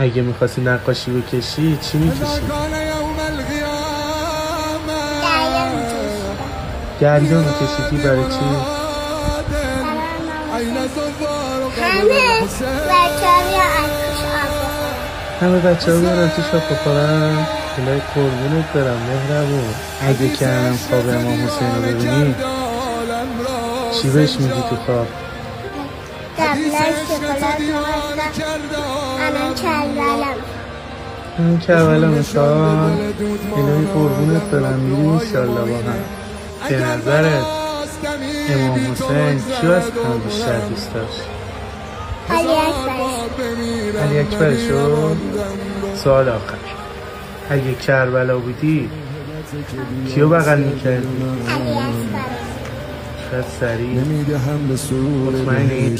اگه میخواستی نقاشی بکشی چی میکشی؟ دریا میکشیدی برای چی؟ همه بچه ها بیارن توش آب بخورن. الهی قربونت برم مهربون. اگه کردم خواب امام حسین رو ببینی چی بهش میگی تو خواب؟ من کربلا میخواد. الهی قربونت برم میریم انشالله با هم. به نظرت امام حسین کیو از همه بیشتر دوست داشت؟ علی اکبرشو. سوال آخر، اگه کربلا بودی کیو بغل میکردی؟ شاید سریع. مطمئنی؟